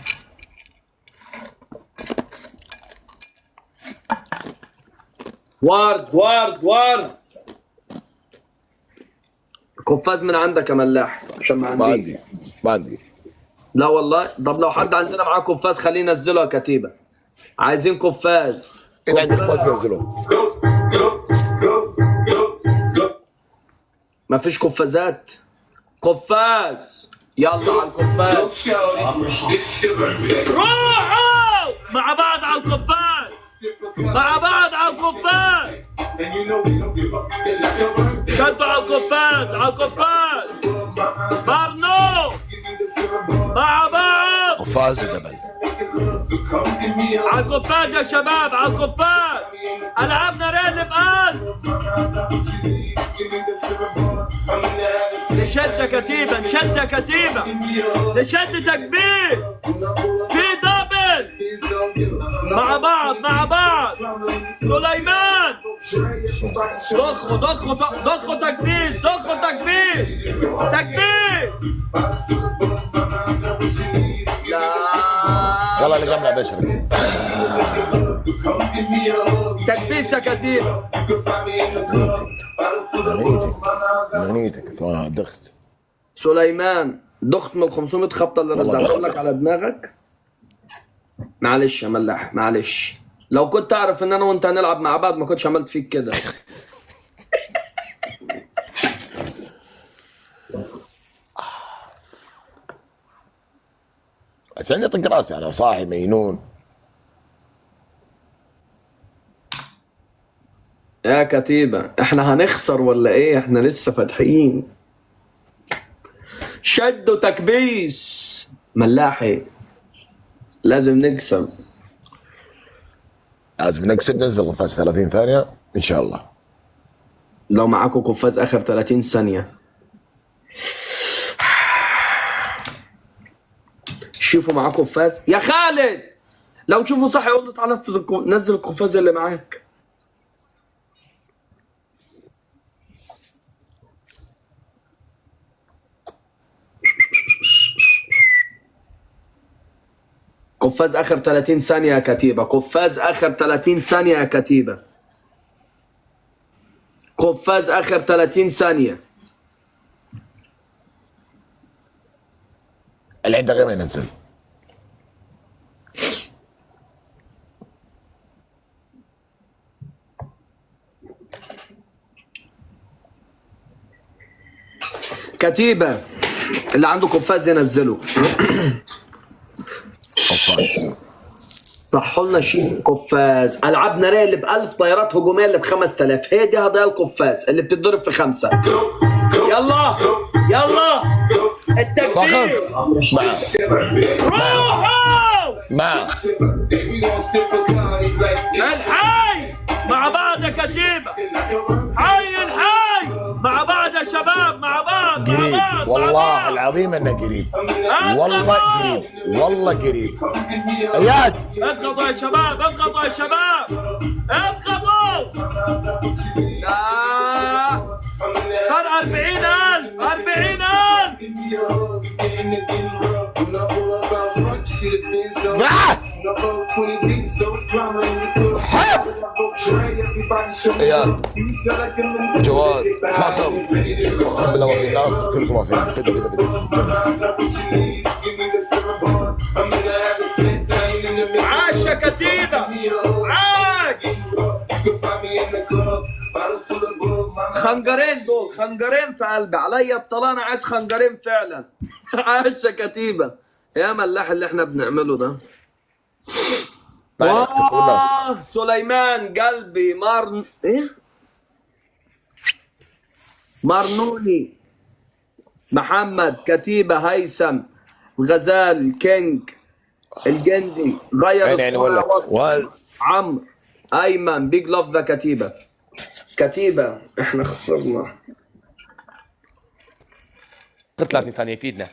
ورد قفاز من عندك يا ملاح عشان ما عندي. لا والله. طب لو حد عندنا معاه قفاز خليه ينزله يا كتيبة. عايزين قفاز. اذا عندك قفاز نزله. مفيش قفازات. قفاز يلا على القفاز. روحوا مع بعض على القفاز. مع بعض على القفاز. شدوا على القفاز على القفاز. برنو مع بعض. قفاز ودبل. على القفاز يا شباب على القفاز. العبنا ريل بقلب. نشد كتيبة نشد كتيبة. نشد تكبير. في دبل مع بعض مع بعض. سليمان ضخوا تكبير. يلا اللي جمع بشرك. تكبيس يا كتيبة. مغنيتك دخت. سليمان ضغط من 500 خبطة اللي رزعتهم لك على دماغك. معلش يا ملاح معلش. لو كنت اعرف ان انا وانت هنلعب مع بعض ما كنتش عملت فيك كده. عشان يطق راسي انا صاحي مجنون. يا كتيبة احنا هنخسر ولا ايه؟ احنا لسه فاتحين. شد وتكبيس. ملاحي لازم نكسب. لازم نكسب. ننزل قفاز 30 ثانية ان شاء الله. لو معاكم قفاز اخر 30 ثانية. شوفوا معاكم قفاز يا خالد. لو تشوفوا صح يقول له تعالى نزل القفاز اللي معاك. قفاز اخر 30 ثانية يا كتيبة. قفاز اخر 30 ثانية يا كتيبة. قفاز اخر 30 ثانية. العيد غير ما ينزل. كتيبة اللي عنده قفاز ينزله. قفاز. صحوا لنا شيء قفاز. العاب ناريه اللي ب1000. طيارات هجوميه اللي ب5000. هي دي هدايا القفاز اللي بتتضرب في 5. يلا التكبير. روحوا الحي مع بعض يا كتيبة. حي الحي مع بعض يا شباب مع بعض. قريب والله العظيم انه قريب، والله قريب، والله قريب. اياد اضغطوا يا شباب، اضغطوا يا شباب، اضغطوا. لا صار 40,000 40,000. اياد جواد فاطم اقسم بالله ما في ناصر كلكم ما في فدا عاش يا كتيبة، عاش. خنجرين دول، خنجرين في قلبي، عليا الطلاق، انا عايز خنجرين فعلا. عاش يا كتيبة. يا ملاح اللي احنا بنعمله ده. سليمان قلبي ايه مرنوني، محمد، كتيبة، هيثم، غزال، كينج، الجندي، غير الصورة، عمرو، ايمن، بيج لاف ذا كتيبة. كتيبة احنا خسرنا. 30 ثانية يفيدنا.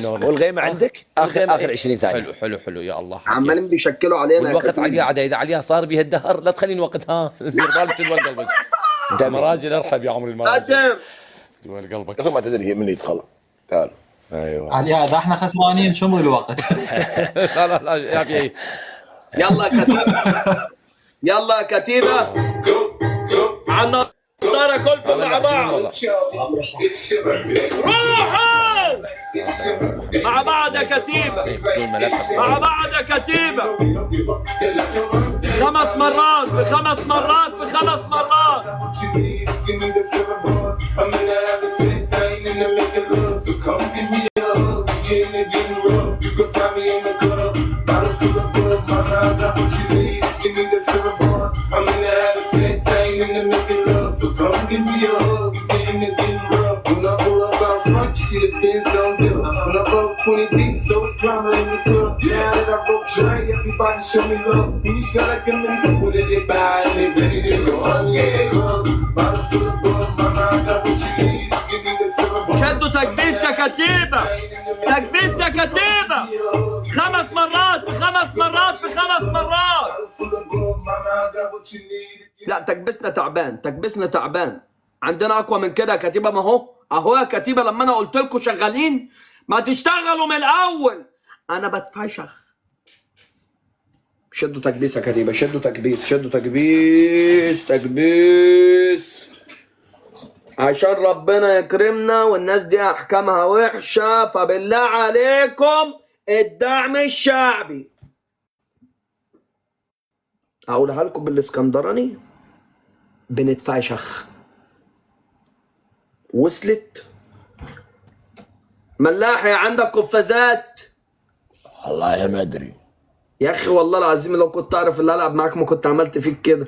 والغيمة عندك اخر 20 ثانية. حلو حلو حلو يا الله. عمالين بيشكلوا علينا. الوقت عليها عاد، اذا عليها صار بها الدهر لا تخليني وقت. ها دير بالك تدول قلبك. انت مراجل ارحب يا عمري المراجل. دول قلبك. ما تدري من يدخل. تعال. ايوه علي هذا احنا خسرانين شمر الوقت. لا لا لا يا بي. يلا كتيبة، يلا كتيبة، عنا النظارة كلكم مع بعض. روحوا مع بعض يا كتيبة، مع بعض يا كتيبة. 5 مرات ب5 مرات ب5 مرات. شدوا تكبيس يا كتيبة، تكبيس يا كتيبة. 5 مرات ب5 مرات ب5 مرات. لا تكبسنا تعبان، تكبسنا تعبان. عندنا اقوى من كده يا كتيبة. ما هو اهو يا كتيبة، لما انا قلت لكم شغالين ما تشتغلوا من الاول. انا بتفشخ. شدوا تكبيس يا كتيبة، شدوا تكبيس، شدوا تكبيس، تكبيس عشان ربنا يكرمنا. والناس دي احكامها وحشة، فبالله عليكم الدعم الشعبي. اقولها لكم بالاسكندراني، بنتفشخ. وصلت؟ ملاحي عندك قفازات؟ والله ما ادري يا اخي، والله العظيم لو كنت اعرف اللي العب معاك ما كنت عملت فيك كده.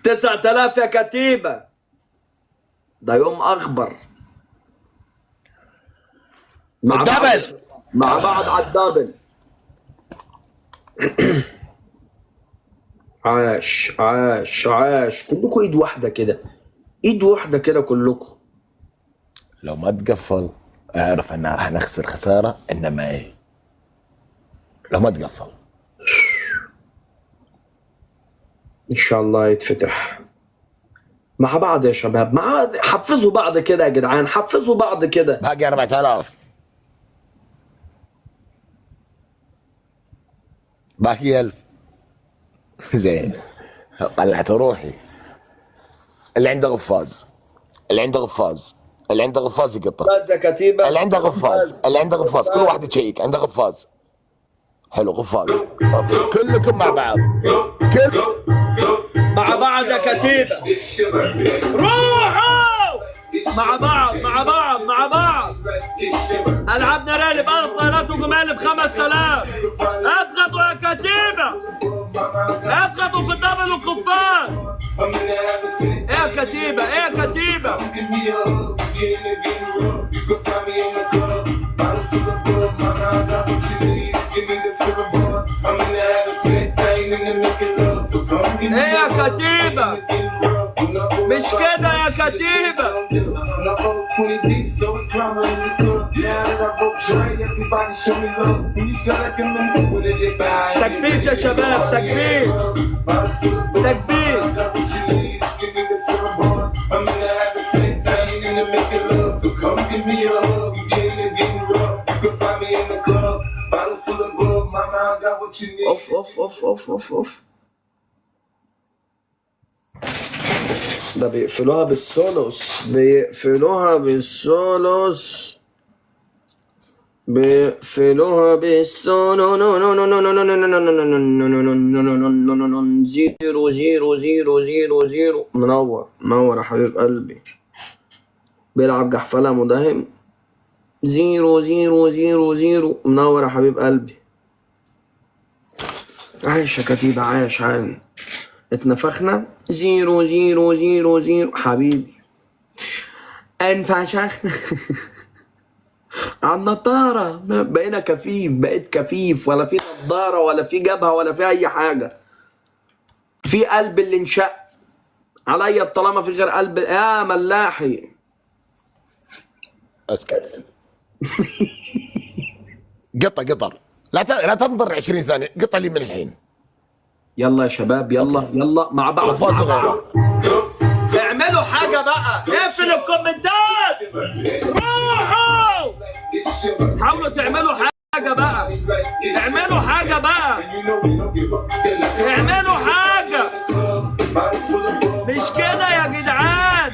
9000 يا كتيبة، ده يوم اخبر. مع الدبل مع بعض على الدبل. عاش عاش عاش. كلكم ايد واحدة كده، ايد واحدة كده كلكم. لو ما تقفل اعرف ان راح نخسر خسارة، انما ايه لو ما تقفل ان شاء الله يتفتح. مع بعض يا شباب، مع بعض. حفزوا بعض كده يا جدعان، حفزوا بعض كده. باقي 4000، باقي 1000. زين طلعت روحي. اللي عنده غفاز، اللي عنده غفاز، اللي عنده غفاز يقطع. اللي عنده غفاز، اللي عنده غفاز، كل واحد يشيك عنده غفاز. حلو غفاز. كلكم مع بعض، مع بعض يا كتيبة. روحوا مع بعض مع بعض مع بعض. العاب نارالي بقى طيارات وجمال ب5000. اضغطوا يا كتيبة، اضغطوا في الدبل والقفاز. ايه يا كتيبة، ايه يا كتيبة. ايه يا كتيبة. مش كده يا كتيبة. تكبيس يا شباب، تكبيس تكبيس. اوف اوف اوف اوف اوف اوف. ده بيقفلوها بالسولوس، بيقفلوها بالسولوس، بيقفلوها بالسولو. نو نو نو نو نو نو نو نو نو نو نو نو نو. زيرو زيرو زيرو زيرو زيرو. منور منور يا حبيب قلبي. بيلعب جحفلة مداهم. زيرو زيرو زيرو زيرو. منور يا حبيب قلبي. عايش يا كتيبة، عايش عايش. اتنفخنا. زيرو زيرو زيرو زيرو حبيبي. انفشخنا. على النضارة بقينا كفيف، بقيت كفيف، ولا في نضارة ولا في جبهة ولا في أي حاجة. في قلب اللي انشق عليا طالما في غير قلب يا ملاحي. اسكت. قطر لا تنظر 20 ثانية، قطع لي من الحين. يلا يا شباب، يلا يلا مع بعض. اعملوا حاجة بقى، اقفل الكومنتات، روحوا حاولوا تعملوا حاجة بقى، اعملوا حاجة بقى، اعملوا حاجة. مش كده يا جدعان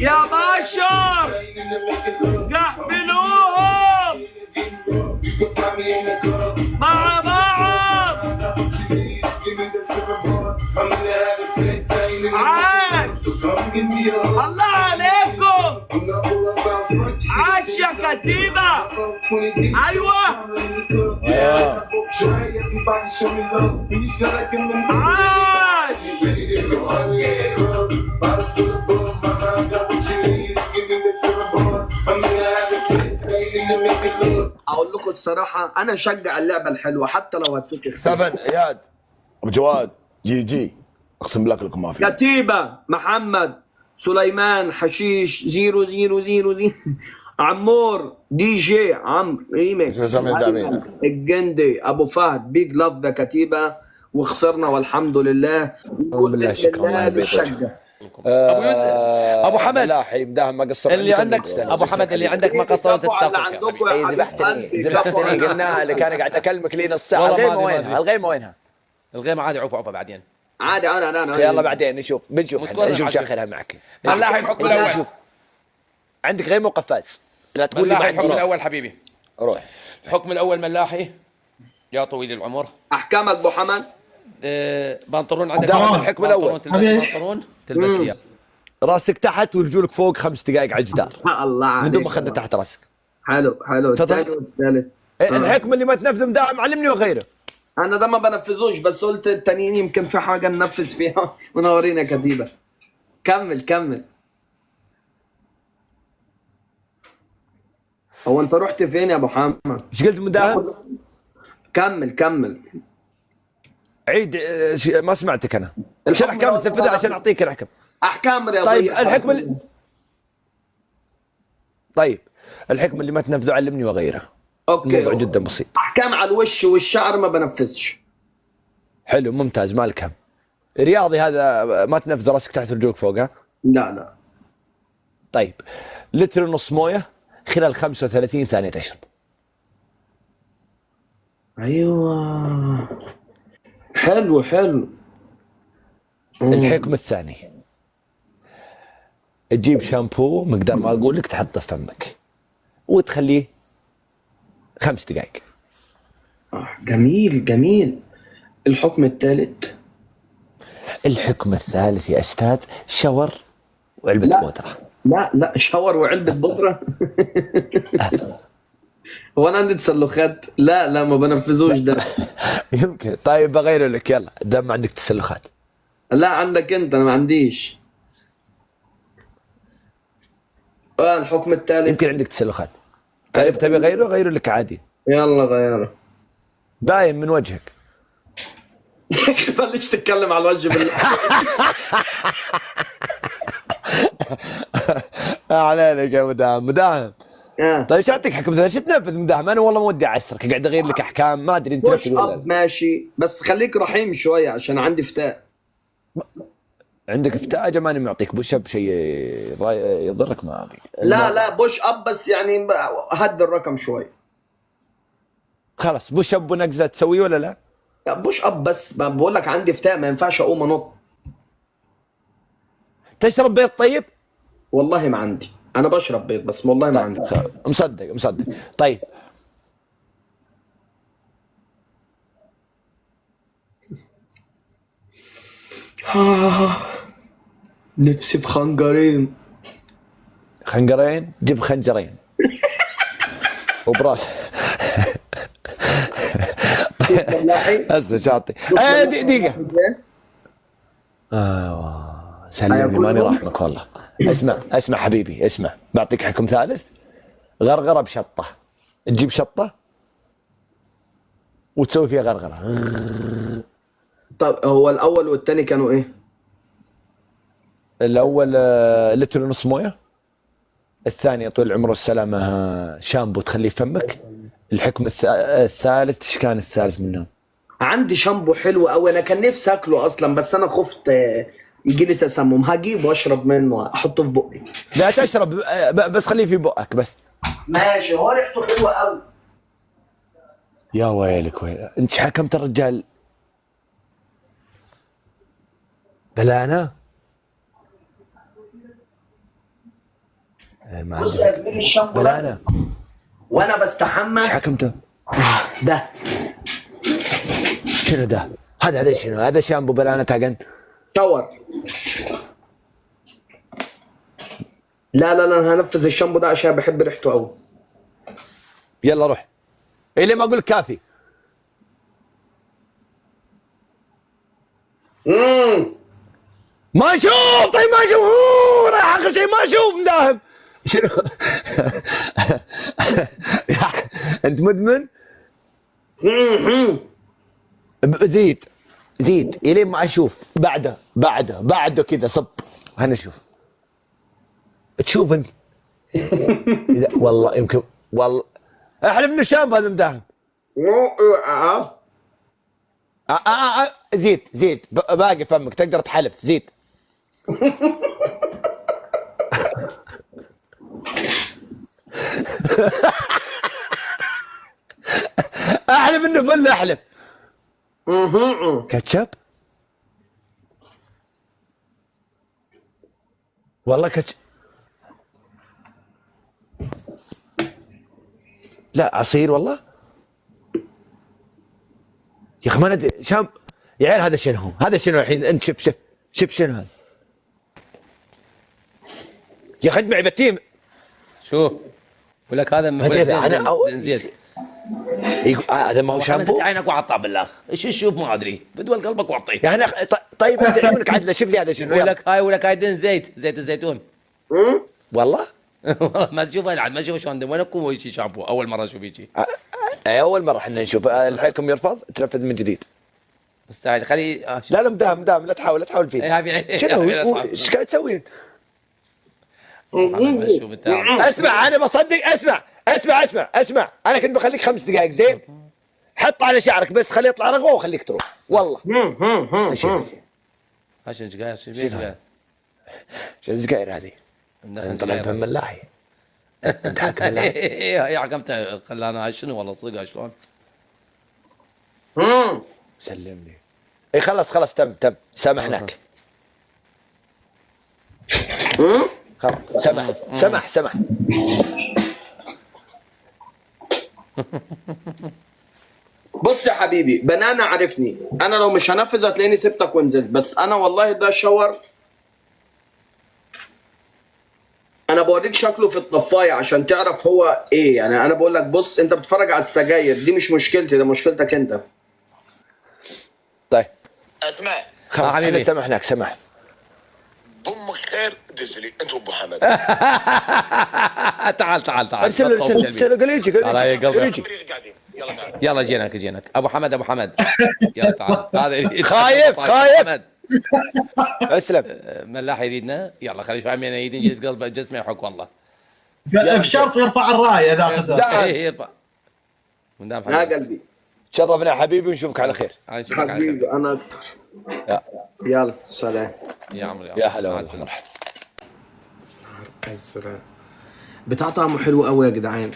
يا بشر، جحفلوهم مع بعض. عاش، الله عليكم، عاش يا كتيبة. ايوه عاش. اقول لكم الصراحة انا اشجع اللعبة الحلوة حتى لو هتفكر 7 اياد ابو جواد جي اقسم بالله كلكم ما في. كتيبة محمد سليمان حشيش 000 عمور دي جي عمرو ريميكس الجندي ابو فهد بيج لاف ذا كتيبة. وخسرنا والحمد لله. بالله شكرا. بنشجع. ابو حمد لا يبداها ما قصر اللي عندك ابو حمد اللي عندك ما قصر وانت تسافر. ذبحتني قلناها اللي كان قاعد اكلمك لي نص ساعه. الغيمه وينها؟ الغيمه وينها؟ الغيمه عادي عوفه بعدين عادي. انا يلا بعدين نشوف نشوف شاخرها معك. ملاحي الحكم الاول. عندك غيمه وقفاز. لا تقول لي الحكم الاول حبيبي. روح. الحكم الاول ملاحي يا طويل العمر. احكامك ابو حمد. بنطلون عندك. الحكم الاول بنطلون تلبس لي راسك تحت ورجولك فوق 5 دقائق على الجدار. الله عليك. من دون ما خدت تحت راسك. حلو. الثاني والثالث. الحكم اللي ما تنفذ مداهم علمني وغيره. انا ده ما بنفذوش، بس قلت التانيين يمكن في حاجه ننفذ فيها. منورين يا كتيبه. كمل. هو انت رحت فين يا ابو حمد؟ ايش قلت مداهم؟ كمل. عيد ما سمعتك انا. ايش الاحكام تنفذها عشان اعطيك الحكم؟ احكام رياضيه. طيب الحكم اللي ما تنفذه علمني وغيره. اوكي. الموضوع جدا بسيط. احكام على الوش والشعر ما بنفذش. حلو ممتاز مالك هم. رياضي هذا ما تنفذ راسك تحت رجولك فوق ها؟ لا. طيب 1.5 لتر مويه خلال 35 ثانية تشرب. ايوه حلو. الحكم الثاني تجيب شامبو مقدار ما اقول لك تحطه في فمك وتخليه 5 دقائق. جميل. الحكم الثالث. الحكم الثالث يا استاذ شاور وعلبة بودرة. لا شاور وعلبة بودرة. هو انا عندي تسلخات؟ لا ما بنفذوش ده. يمكن. طيب بغير لك يلا دام عندك تسلخات. لا عندك انت، انا ما عنديش. الحكم الثالث. يمكن عندك تسلخات. طيب تبي غيره لك عادي. يلا غيره. باين من وجهك. بلش تتكلم على الوجه بالله. عليك يا مداهم. طيب شو اعطيك حكم ثالث؟ شو تنفذ مداهم؟ انا والله ما ودي اعسرك، قاعد اغير لك احكام ما ادري انت بوش تنفذ ولا اب لا. ماشي، بس خليك رحيم شويه عشان عندي فتاء. عندك افتاء اجل ماني معطيك بوش اب شيء يضرك ما ابي. لا بوش اب بس يعني هد الرقم شوي. خلاص بوش اب ونقزه تسويه ولا لا؟ لا بوش اب بس بقول لك عندي فتاء ما ينفعش اقوم انط. تشرب بيض طيب؟ والله ما عندي، انا بشرب بيض بس والله ما عندي. مصدق. طيب نفسي بخنجرين. خنجرين جيب خنجرين وبراس. هسه شاطي. دقيقة. سلمني ماني رحمك والله. اسمع حبيبي اسمع، بعطيك حكم ثالث. غرغرة بشطة، تجيب شطة وتسوي فيها غرغرة. طب هو الاول والثاني كانوا ايه؟ الاول لتر ونص مويه، الثاني طول العمر والسلامه شامبو تخليه فمك. الحكم الثالث ايش كان الثالث منهم؟ عندي شامبو حلو قوي انا كان نفسي اكله اصلا بس انا خفت يجي لي تسمم. هجيبه واشرب منه احطه في بقي. لا تشرب بس خليه في بقك بس. ماشي هو ريحته حلوه قوي. يا ويلك انت حكمت الرجال. بلا انا بص يا زميلي الشامبو بلا انا وانا بستحمى. ايش حكمته؟ ده شنو ده؟ هذا شنو؟ هذا شامبو بلا انا تاقن شاور. لا انا هنفذ الشامبو ده عشان بحب ريحته قوي. يلا روح. ليه ما اقول لك كافي؟ ما اشوف. طيب ما اشوف. راح اخر شيء ما اشوف مداهم. شنو؟ انت مدمن؟ زيد الين ما اشوف. بعده كذا صب. هنا شوف. تشوف انت. والله يمكن والله احلف من الشامبو هذا مداهم. زيد باقي فمك تقدر تحلف. زيد. احلف انه فل. احلف. كاتشب والله كاتشب. لا عصير والله يا اخي ما ندري. يا عيال هذا شنو؟ هذا شنو الحين؟ انت شوف شنو هذا يا اخي معي بتيم. شوف يقول لك هذا زيت. هذا ما هو شامبو. انت عينك وعطى بالله. ايش شوف ما ادري بدول قلبك واعطيه. يعني طيب انت عيونك عدله. شوف لي هذا شنو. يقول لك هاي زيت الزيتون. والله ما تشوفه العاد ما تشوفه شلون وين يكون ويجي شامبو. اول مره اشوف يجي. اول مره احنا نشوف. الحكم يرفض تنفذ من جديد. مستحيل خلي. لا مدام لا تحاول فيه. شنو ايش قاعد تسوي انت؟ اسمع انا بصدق. اسمع انا كنت بخليك 5 دقائق زين. حط على شعرك بس خليه يطلع رغوه وخليك تروح والله. 10 دقائق 10 دقائق هذه طلع فم اللاحي. انت حاكم اللاحي. هي حكمتها خلانا شنو والله صدق شلون. سلمني. اي خلص تم سامحناك. سمح. بص يا حبيبي بنانا عارفني انا لو مش هنفذ هتلاقيني سبتك ونزلت. بس انا والله ده شاور انا بوريك شكله في الطفايه عشان تعرف هو ايه. يعني انا بقول لك بص انت بتتفرج على السجاير دي مش مشكلتي ده مشكلتك انت. طيب اسمع خلاص احنا سامحناك. سمح ضمك خير دزلي انت وابو حمد. تعال ارسل قال يجي يلا جيناك ابو حمد يلا تعال. هذا خايف اسلم. ملاح يريدنا، يلا خلي شوي من يدين جد قلبه جسمه يحك والله. بشرط يرفع الرايه اذا خسر. ايه يرفع. من دام يا قلبي تشرفنا حبيبي ونشوفك على خير. نشوفك على خير. حبيبي انا اكثر. يلا سلام. يا عمري يا هلا والله. بتاع طعمه حلو قوي يا جدعان.